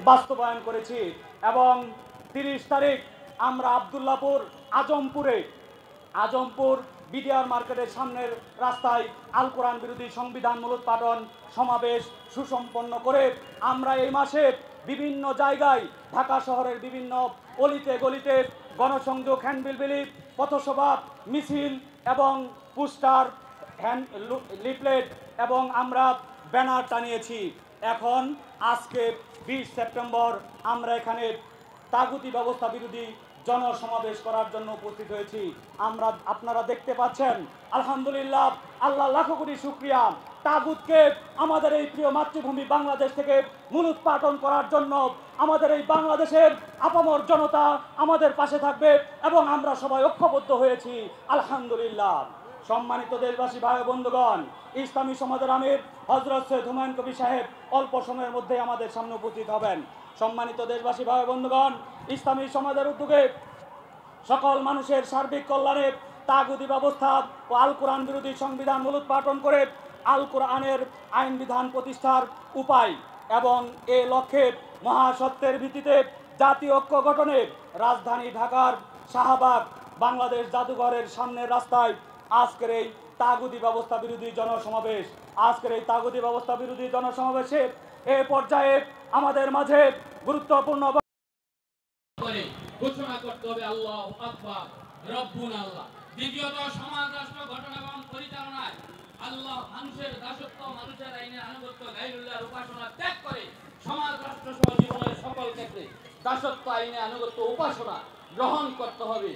বাস্তবায়ন করেছি। এবং 30 তারিখ আমরা আব্দুল্লাহপুর আজমপুর বিডিআর মার্কেটের সামনের রাস্তায় আল কোরআন বিরোধী সংবিধান মূলোৎপাটন সমাবেশ সুসম্পন্ন করে আমরা এই মাসে বিভিন্ন জায়গায় ঢাকা শহরের বিভিন্ন অলিতে গলিতে গণসংযোগ, হ্যান্ডবিল বিলি, পথসভা, মিছিল এবং পোস্টার, লিফলেট এবং আমরা ব্যানার টানিয়েছি। এখন আজকে 20 সেপ্টেম্বর আমরা এখানে তাগুতি ব্যবস্থা বিরোধী জনসমাবেশ করার জন্য উপস্থিত হয়েছি। আপনারা দেখতে পাচ্ছেন, আলহামদুলিল্লাহ, আল্লাহ লাখো কোটি শুকরিয়া, তাগুতকে আমাদের এই প্রিয় মাতৃভূমি বাংলাদেশ থেকে মূলোৎপাটন করার জন্য আমাদের এই বাংলাদেশের আপামর জনতা আমাদের পাশে থাকবে এবং আমরা সবাই ঐক্যবদ্ধ হয়েছি, আলহামদুলিল্লাহ। সম্মানিত দেশবাসী ভাই বন্ধুগণ, ইসলামী সমাজের আমির হযরত সৈয়দ হুমায়ুন কবির সাহেব অল্প সময়ের মধ্যে আমাদের সামনে উপস্থিত হবেন। সম্মানিত দেশবাসী ভাই বন্ধুগণ, ইসলামী সমাজের উদ্যোগে সকল মানুষের সার্বিক কল্যাণে তাগুতি ব্যবস্থা ও আল কোরআন বিরোধী সংবিধান মূলোৎপাটন করে আল কোরআনের আইন বিধান প্রতিষ্ঠার উপায় এবং এ লক্ষ্যে মহাসত্যের ভিত্তিতে জাতীয় ঐক্য গঠনে রাজধানী ঢাকার শাহবাগ বাংলাদেশ জাদুঘরের সামনের রাস্তায় আজকের এই তাগুতি ব্যবস্থা বিরোধী জনসমাবেশে এ পর্যায়ে আমাদের মাঝে গুরুত্বপূর্ণ ঘোষণা করতে হবে আল্লাহু আকবার, রব্বুনা আল্লাহ। দ্বিতীয়ত, সমাজ রাষ্ট্র গঠন এবং পরিচালনায় আল্লাহ মানুষের দাসত্ব, মানুষের আইনের আনুগত্য, গায়রুল্লাহর উপাসনা ত্যাগ করে সমাজ রাষ্ট্র সহ জীবনের সকল ক্ষেত্রে দাসত্ব, আইনে আনুগত্য, উপাসনা গ্রহণ করতে হবে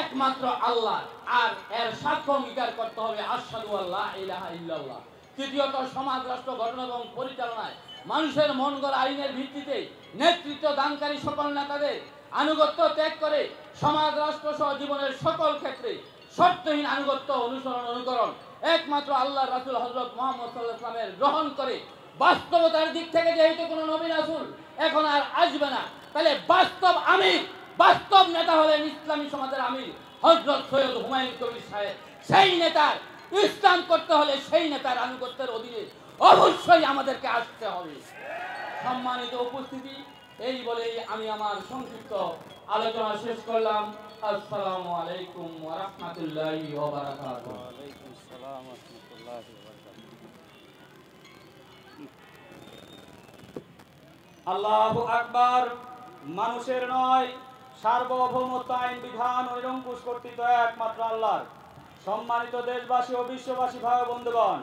একমাত্র আল্লাহ, আর এর সাক্ষ্য অঙ্গীকার করতে হবে আশহাদু আল্লা ইলাহা ইল্লাল্লাহ। তৃতীয়ত, সমাজ রাষ্ট্র গঠন এবং পরিচালনায় মানুষের মন গড়া আইনের ভিত্তিতে নেতৃত্ব দানকারী সকল নেতাদের আনুগত্য ত্যাগ করে সমাজ রাষ্ট্র সহ জীবনের সকল ক্ষেত্রে শর্তহীন আনুগত্য, অনুকরণ একমাত্র আল্লাহর রাসূল হযরত মুহাম্মদ সাল্লাল্লাহু আলাইহি ওয়াসাল্লামের গ্রহণ করে বাস্তবতার দিক থেকে যেহেতু কোনো নবী রাসূল এখন আর আসবে না, তাহলে বাস্তব নেতা হলেন ইসলামী সমাজের আমির হযরত সৈয়দ হুমায়ুন কবির সাহেব। সেই নেতার ইসলাম করতে হলে সেই নেতার আনুগত্যের অধীনে অবশ্যই আমাদেরকে আসতে হবে। সম্মানিত উপস্থিতি, এই বলেই আমি আমার সংক্ষিপ্ত আলোচনা শেষ করলাম। আসসালামু আলাইকুম ওয়া রাহমাতুল্লাহি ওয়া বারাকাতুহু। ওয়া আলাইকুম আসসালাম ওয়া রাহমাতুল্লাহি ওয়া বারাকাতুহু। আল্লাহু আকবার। মানুষের নয়, সার্বভৌমত্ব, আইন বিধান ও নিরঙ্কুশ কর্তৃত্ব একমাত্র আল্লাহর। সম্মানিত দেশবাসী ও বিশ্ববাসী ভাই বন্ধুগণ,